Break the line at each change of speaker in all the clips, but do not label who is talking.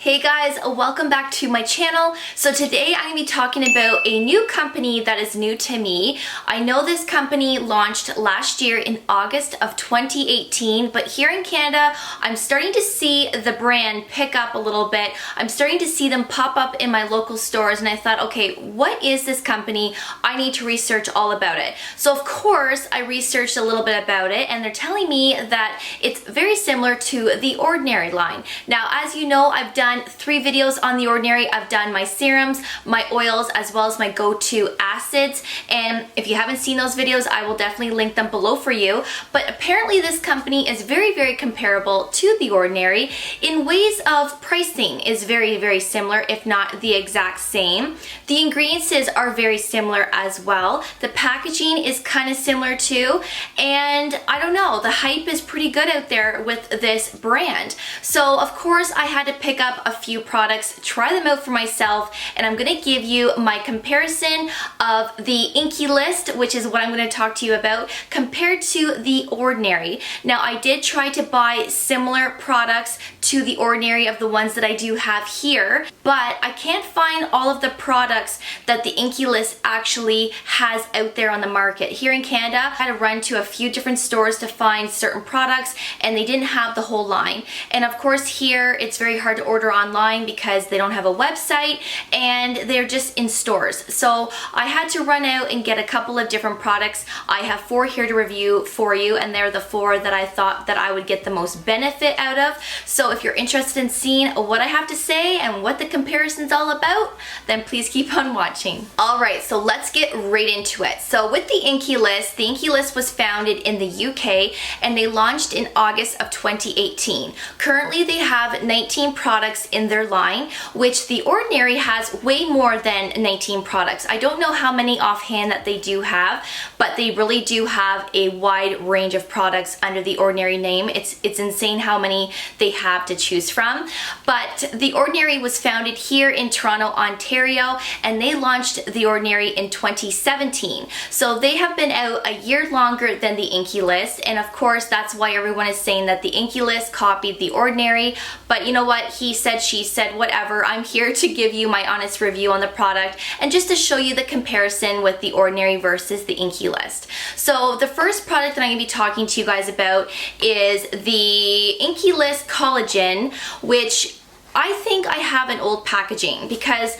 Hey guys, welcome back to my channel. So today I'm going to be talking about a new company that is new to me. I know this company launched last year in August of 2018, but here in Canada, I'm starting to see the brand pick up a little bit. I'm starting to see them pop up in my local stores, and I thought, okay, what is this company? I need to research all about it. So of course, I researched a little bit about it, and they're telling me that it's very similar to the Ordinary line. Now, as you know, I've done 3 videos on the Ordinary. I've done my serums, my oils, as well as my go-to acids, and if you haven't seen those videos, I will definitely link them below for you. But apparently this company is very comparable to the Ordinary in ways of pricing is very similar, if not the exact same. The ingredients are very similar as well. The packaging is kind of similar too, and I don't know, the hype is pretty good out there with this brand. So of course I had to pick up a few products, try them out for myself, and I'm going to give you my comparison of the Inkey List, which is what I'm going to talk to you about, compared to the Ordinary. Now, I did try to buy similar products to the Ordinary of the ones that I do have here, but I can't find all of the products that the Inkey List actually has out there on the market. Here in Canada, I had to run to a few different stores to find certain products, and they didn't have the whole line. And of course here, it's very hard to order online because they don't have a website and they're just in stores. So I had to run out and get a couple of different products. I have 4 here to review for you, and they're the 4 that I thought that I would get the most benefit out of. So if you're interested in seeing what I have to say and what the comparison's all about, then please keep on watching. Alright, so let's get right into it. So with the Inkey List was founded in the UK and they launched in August of 2018. Currently they have 19 products in their line, which the Ordinary has way more than 19 products. I don't know how many offhand that they do have, but they really do have a wide range of products under the Ordinary name. It's insane how many they have to choose from. But the Ordinary was founded here in Toronto, Ontario, and they launched the Ordinary in 2017. So they have been out a year longer than the Inkey List, and of course that's why everyone is saying that the Inkey List copied the Ordinary. But you know what? He said, she said, whatever. I'm here to give you my honest review on the product and just to show you the comparison with the Ordinary versus the Inkey List. So the first product that I'm going to be talking to you guys about is the Inkey List Collagen, which I think I have an old packaging because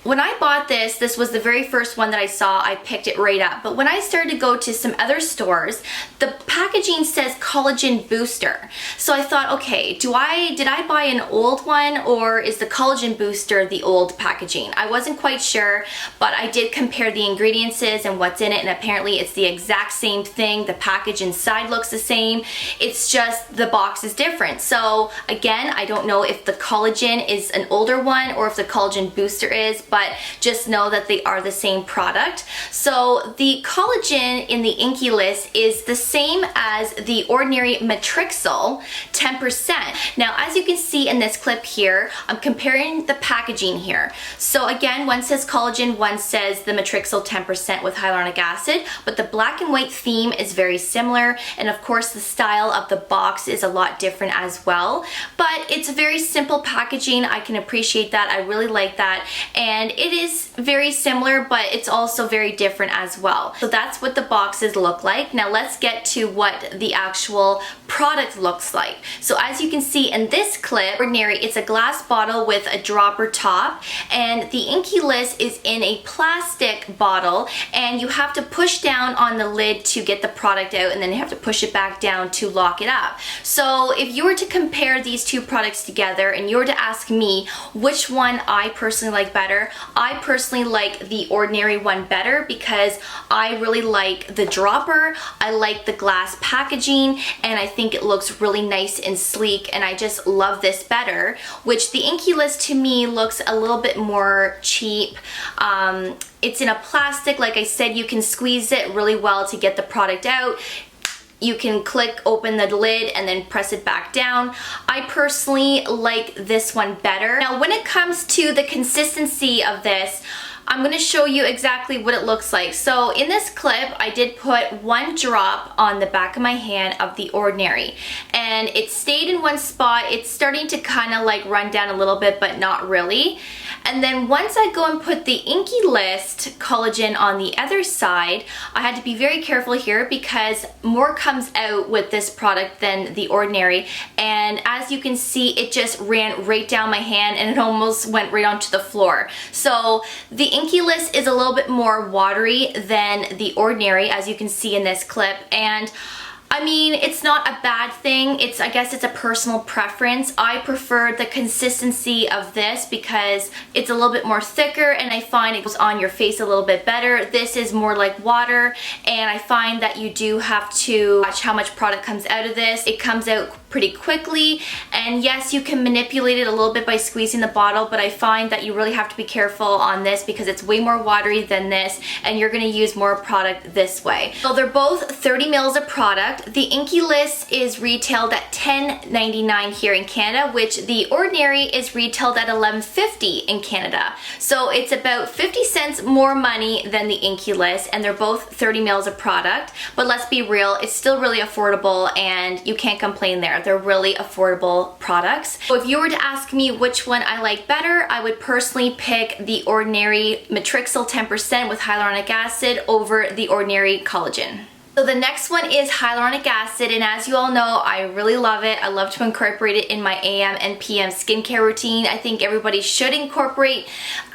when I bought this was the very first one that I saw. I picked it right up. But when I started to go to some other stores, the packaging says Collagen Booster. So I thought, okay, did I buy an old one, or is the Collagen Booster the old packaging? I wasn't quite sure, but I did compare the ingredients and what's in it, and apparently it's the exact same thing. The package inside looks the same. It's just the box is different. So again, I don't know if the collagen is an older one or if the Collagen Booster is, but just know that they are the same product. So the collagen in the Inkey List is the same as the Ordinary Matrixyl 10%. Now, as you can see in this clip here, I'm comparing the packaging here. So again, one says collagen, one says the Matrixyl 10% with hyaluronic acid, but the black and white theme is very similar, and of course the style of the box is a lot different as well. But it's a very simple packaging. I can appreciate that. I really like that. And it is very similar, but it's also very different as well. So that's what the boxes look like. Now let's get to what the actual product looks like. So as you can see in this clip, Ordinary, it's a glass bottle with a dropper top, and the Inkey List is in a plastic bottle, and you have to push down on the lid to get the product out, and then you have to push it back down to lock it up. So if you were to compare these two products together and you were to ask me which one I personally like better, I personally like the Ordinary one better because I really like the dropper, I like the glass packaging, and I think it looks really nice and sleek, and I just love this better, which the Inkey List to me looks a little bit more cheap. It's in a plastic, like I said, you can squeeze it really well to get the product out. You can click open the lid and then press it back down. I personally like this one better. Now when it comes to the consistency of this, I'm going to show you exactly what it looks like. So in this clip, I did put 1 drop on the back of my hand of the Ordinary, and it stayed in one spot. It's starting to kind of like run down a little bit, but not really. And then once I go and put the Inkey List collagen on the other side, I had to be very careful here because more comes out with this product than the Ordinary. And as you can see, it just ran right down my hand and it almost went right onto the floor. So the Inkey List is a little bit more watery than the Ordinary, as you can see in this clip. And I mean, it's not a bad thing. I guess it's a personal preference. I prefer the consistency of this because it's a little bit more thicker and I find it goes on your face a little bit better. This is more like water, and I find that you do have to watch how much product comes out of this. It comes out pretty quickly, and yes, you can manipulate it a little bit by squeezing the bottle, but I find that you really have to be careful on this because it's way more watery than this, and you're gonna use more product this way. So they're both 30 mils of product. The Inkey List is retailed at $10.99 here in Canada, which the Ordinary is retailed at $11.50 in Canada. So it's about 50 cents more money than the Inkey List, and they're both 30 mils of product. But let's be real, it's still really affordable and you can't complain there. They're really affordable products. So if you were to ask me which one I like better, I would personally pick the Ordinary Matrixyl 10% with hyaluronic acid over the Ordinary collagen. So the next one is hyaluronic acid, and as you all know, I really love it. I love to incorporate it in my AM and PM skincare routine. I think everybody should incorporate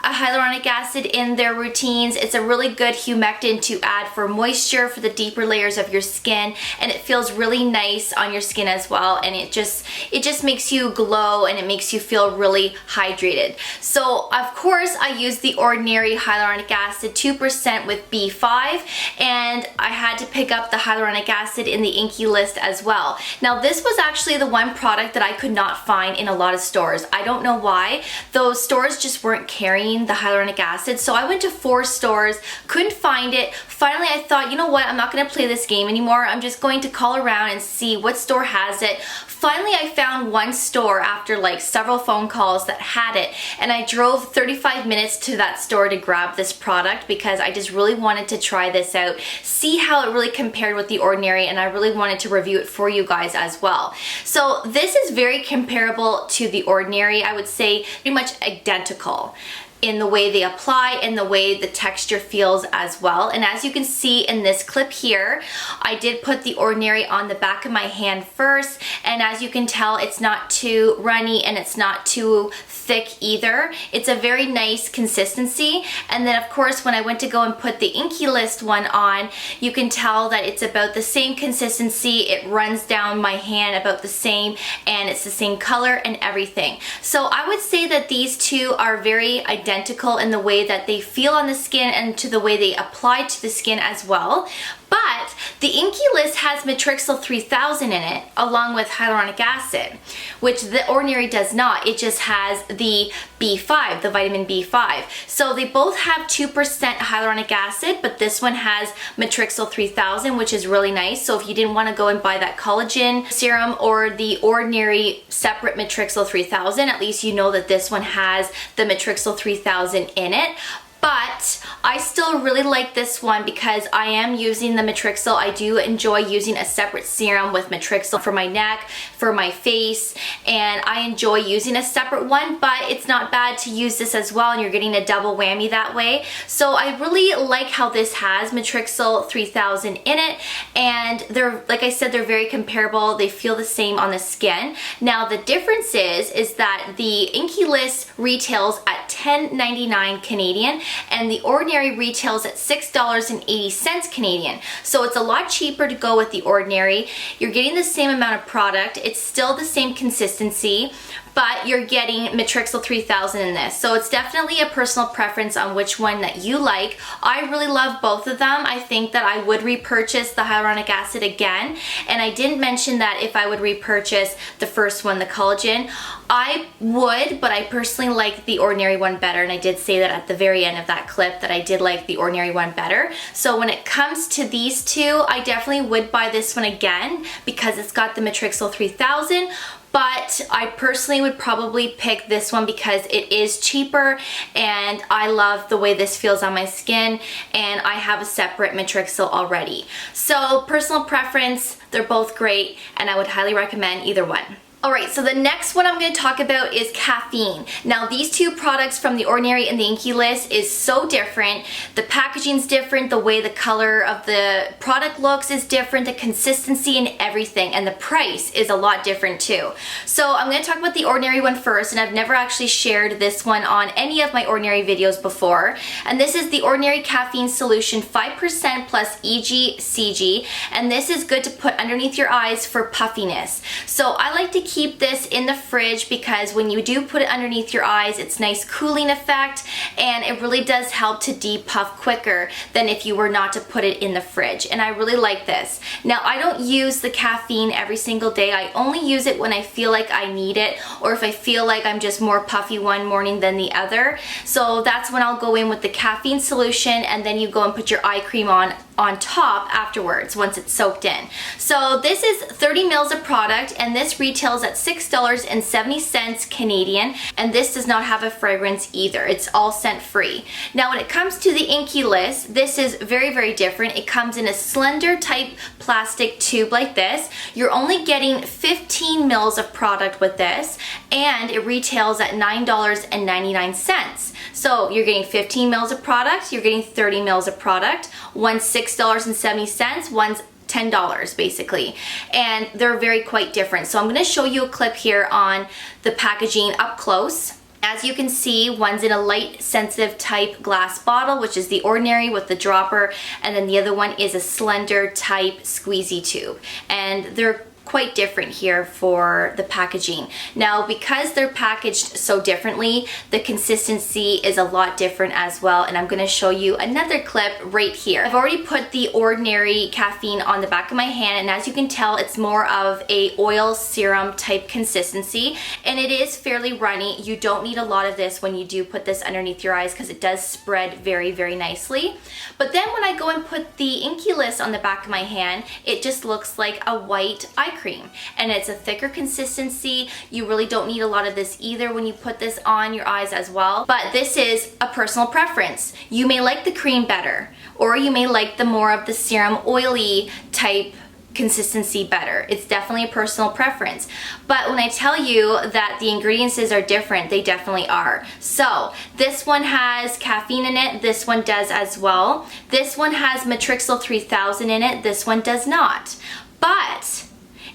a hyaluronic acid in their routines. It's a really good humectant to add for moisture for the deeper layers of your skin, and it feels really nice on your skin as well, and it just makes you glow and it makes you feel really hydrated. So of course I use the Ordinary hyaluronic acid 2% with B5, and I had to pick up the hyaluronic acid in the Inkey List as well. Now this was actually the one product that I could not find in a lot of stores. I don't know why. Those stores just weren't carrying the hyaluronic acid, so I went to 4 stores, couldn't find it. Finally I thought, you know what, I'm not going to play this game anymore. I'm just going to call around and see what store has it. Finally I found one store after like several phone calls that had it, and I drove 35 minutes to that store to grab this product because I just really wanted to try this out, see how it really compared with the Ordinary, and I really wanted to review it for you guys as well. So this is very comparable to the Ordinary. I would say pretty much identical in the way they apply and the way the texture feels as well. And as you can see in this clip here, I did put the Ordinary on the back of my hand first, and as you can tell, it's not too runny and it's not too thick either. It's a very nice consistency. And then of course when I went to go and put the Inkey List one on, you can tell that it's about the same consistency. It runs down my hand about the same, and it's the same color and everything. So I would say that these two are very identical in the way that they feel on the skin and to the way they apply to the skin as well. But the Inkey List has Matrixyl 3000 in it, along with hyaluronic acid, which the Ordinary does not. It just has the B5, the vitamin B5. So they both have 2% hyaluronic acid, but this one has Matrixyl 3000, which is really nice. So if you didn't want to go and buy that collagen serum or the Ordinary separate Matrixyl 3000, at least you know that this one has the Matrixyl 3000 in it. But I still really like this one because I am using the Matrixyl. I do enjoy using a separate serum with Matrixyl for my neck, for my face, and I enjoy using a separate one, but it's not bad to use this as well, and you're getting a double whammy that way. So I really like how this has Matrixyl 3000 in it, and they're, like I said, they're very comparable. They feel the same on the skin. Now the difference is that the Inkey List retails at $10.99 Canadian, and the Ordinary retails at $6.80 Canadian. So it's a lot cheaper to go with the Ordinary. You're getting the same amount of product. It's still the same consistency, but you're getting Matrixyl 3000 in this. So it's definitely a personal preference on which one that you like. I really love both of them. I think that I would repurchase the hyaluronic acid again, and I didn't mention that if I would repurchase the first one, the collagen. I would, but I personally like the Ordinary one better, and I did say that at the very end of that clip that I did like the Ordinary one better. So when it comes to these two, I definitely would buy this one again because it's got the Matrixyl 3000. but I personally would probably pick this one because it is cheaper and I love the way this feels on my skin, and I have a separate Matrixyl already. So personal preference, they're both great and I would highly recommend either one. Alright, so the next one I'm going to talk about is Caffeine. Now these two products from The Ordinary and the Inkey List is so different. The packaging's different, the way the color of the product looks is different, the consistency and everything, and the price is a lot different too. So I'm going to talk about the Ordinary one first, and I've never actually shared this one on any of my Ordinary videos before. And this is the Ordinary Caffeine Solution 5% plus EGCG, and this is good to put underneath your eyes for puffiness. So I like to keep this in the fridge because when you do put it underneath your eyes, it's nice cooling effect, and it really does help to depuff quicker than if you were not to put it in the fridge. And I really like this. Now I don't use the caffeine every single day. I only use it when I feel like I need it, or if I feel like I'm just more puffy one morning than the other. So that's when I'll go in with the caffeine solution, and then you go and put your eye cream on top afterwards once it's soaked in. So this is 30 mils of product, and this retails at $6.70 Canadian, and this does not have a fragrance either. It's all scent free. Now when it comes to the Inkey List, this is very, very different. It comes in a slender type plastic tube like this. You're only getting 15 mils of product with this, and it retails at $9.99. So you're getting 15 mils of product, you're getting 30 mils of product. One's $6.70, one's $10 basically, and they're very quite different. So I'm going to show you a clip here on the packaging up close. As you can see, one's in a light sensitive type glass bottle, which is the Ordinary with the dropper, and then the other one is a slender type squeezy tube, and they're quite different here for the packaging. Now because they're packaged so differently, the consistency is a lot different as well, and I'm going to show you another clip right here. I've already put the Ordinary Caffeine on the back of my hand, and as you can tell, it's more of a oil serum type consistency, and it is fairly runny. You don't need a lot of this when you do put this underneath your eyes because it does spread very, very nicely. But then when I go and put the Inkey List on the back of my hand, it just looks like a white eye cream, and it's a thicker consistency. You really don't need a lot of this either when you put this on your eyes as well, but this is a personal preference. You may like the cream better, or you may like the more of the serum oily type consistency better. It's definitely a personal preference. But when I tell you that the ingredients are different, they definitely are. So this one has caffeine in it, this one does as well. This one has Matrixyl 3000 in it, this one does not. But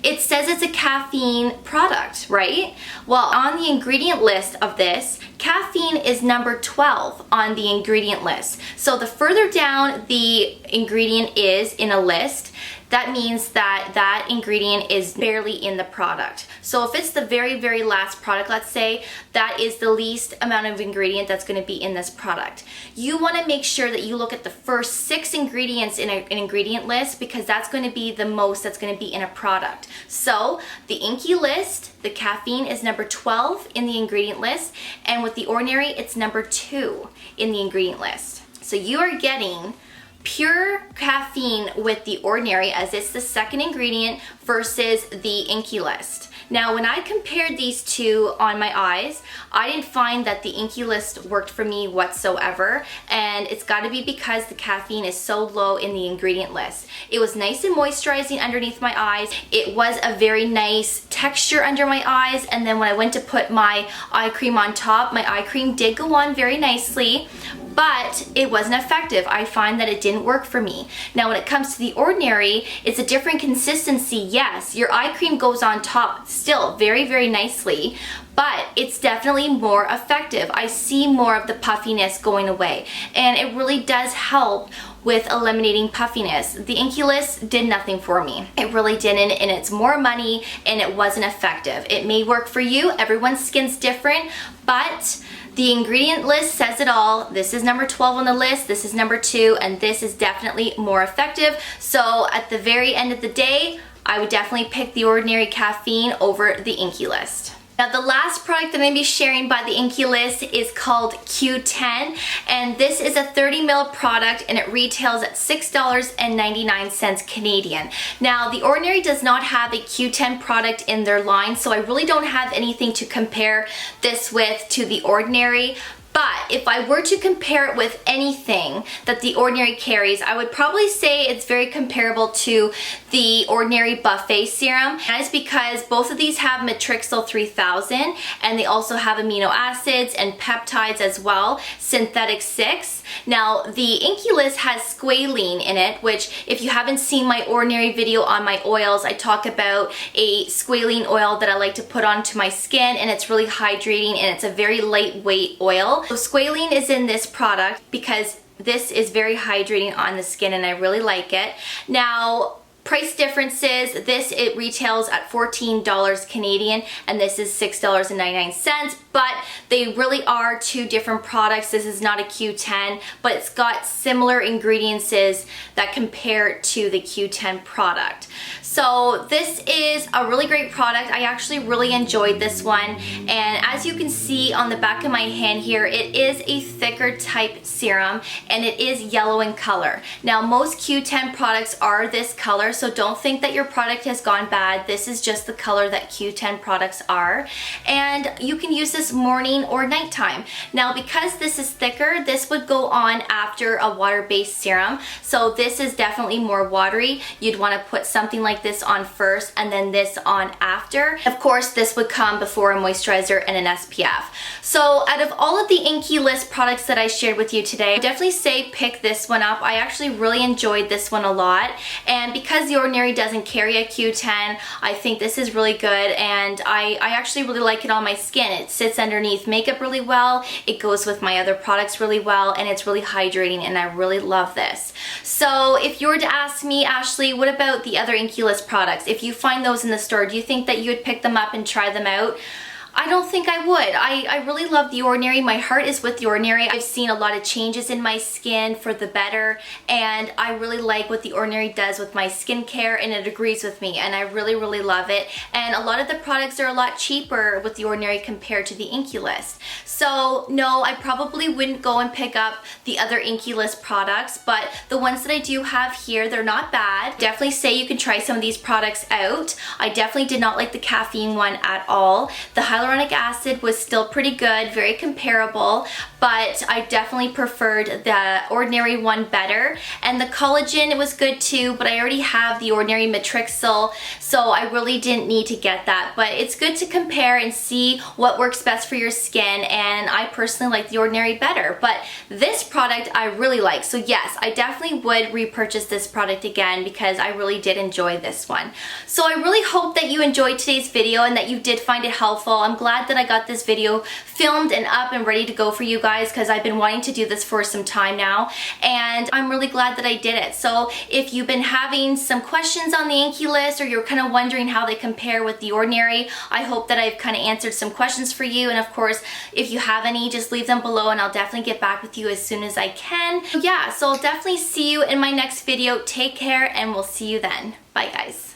it says it's a caffeine product, right? Well, on the ingredient list of this, caffeine is number 12 on the ingredient list. So the further down the ingredient is in a list, that means that that ingredient is barely in the product. So if it's the very, very last product, let's say, that is the least amount of ingredient that's going to be in this product. You want to make sure that you look at the first 6 ingredients in an ingredient list, because that's going to be the most that's going to be in a product. So the Inkey List, the caffeine is number 12 in the ingredient list, and with the Ordinary, it's number 2 in the ingredient list. So you are getting pure caffeine with the Ordinary, as it's the second ingredient, versus the Inkey List. Now when I compared these two on my eyes, I didn't find that the Inkey List worked for me whatsoever, and it's got to be because the caffeine is so low in the ingredient list. It was nice and moisturizing underneath my eyes. It was a very nice texture under my eyes, and then when I went to put my eye cream on top, my eye cream did go on very nicely, but it wasn't effective. I find that it didn't work for me. Now when it comes to the Ordinary, it's a different consistency. Yes, your eye cream goes on top still very, very nicely, but it's definitely more effective. I see more of the puffiness going away, and it really does help with eliminating puffiness. The Inkey List did nothing for me. It really didn't, and it's more money, and it wasn't effective. It may work for you. Everyone's skin's different, but the ingredient list says it all. This is number 12 on the list, this is number 2, and this is definitely more effective. So at the very end of the day, I would definitely pick the Ordinary Caffeine over the Inkey List. Now the last product that I'm going to be sharing by the Inkey List is called Q10, and this is a 30 ml product and it retails at $6.99 Canadian. Now The Ordinary does not have a Q10 product in their line, so I really don't have anything to compare this with to The Ordinary. But if I were to compare it with anything that The Ordinary carries, I would probably say it's very comparable to the Ordinary Buffet Serum. That is because both of these have Matrixyl 3000 and they also have amino acids and peptides as well, synthetic 6. Now the Inkey List has squalene in it, which if you haven't seen my Ordinary video on my oils, I talk about a squalene oil that I like to put onto my skin, and it's really hydrating and it's a very lightweight oil. So squalene is in this product because this is very hydrating on the skin and I really like it. Now, price differences, it retails at $14 Canadian and this is $6.99, but they really are two different products. This is not a Q10, but it's got similar ingredients that compare to the Q10 product. So this is a really great product. I actually really enjoyed this one, and as you can see on the back of my hand here, it is a thicker type serum and it is yellow in color. Now most Q10 products are this color, so don't think that your product has gone bad. This is just the color that Q10 products are, and you can use this morning or nighttime. Now because this is thicker, this would go on after a water-based serum, so this is definitely more watery. You'd want to put something like this on first and then this on after. Of course, this would come before a moisturizer and an SPF. So out of all of the Inkey List products that I shared with you today, I definitely say pick this one up. I actually really enjoyed this one a lot, and because The Ordinary doesn't carry a Q10, I think this is really good, and I actually really like it on my skin. It sits underneath makeup really well, it goes with my other products really well, and it's really hydrating, and I really love this. So if you were to ask me, Ashley, what about the other Inkey List products? If you find those in the store, do you think that you would pick them up and try them out? I don't think I would. I really love The Ordinary. My heart is with The Ordinary. I've seen a lot of changes in my skin for the better, and I really like what The Ordinary does with my skincare, and it agrees with me, and I really, really love it. And a lot of the products are a lot cheaper with The Ordinary compared to the Inkey List. So no, I probably wouldn't go and pick up the other Inkey List products, but the ones that I do have here, they're not bad. Definitely say you can try some of these products out. I definitely did not like the Caffeine one at all. The Hyaluronic Acid was still pretty good, very comparable, but I definitely preferred the Ordinary one better. And the collagen, it was good too, but I already have the Ordinary Matrixyl, so I really didn't need to get that. But it's good to compare and see what works best for your skin, and I personally like the Ordinary better. But this product I really like, so yes, I definitely would repurchase this product again because I really did enjoy this one. So I really hope that you enjoyed today's video and that you did find it helpful. I'm glad that I got this video filmed and up and ready to go for you guys because I've been wanting to do this for some time now, and I'm really glad that I did it. So if you've been having some questions on the Inkey List, or you're kind of wondering how they compare with The Ordinary, I hope that I've kind of answered some questions for you. And of course, if you have any, just leave them below and I'll definitely get back with you as soon as I can. Yeah, so I'll definitely see you in my next video. Take care and we'll see you then. Bye guys.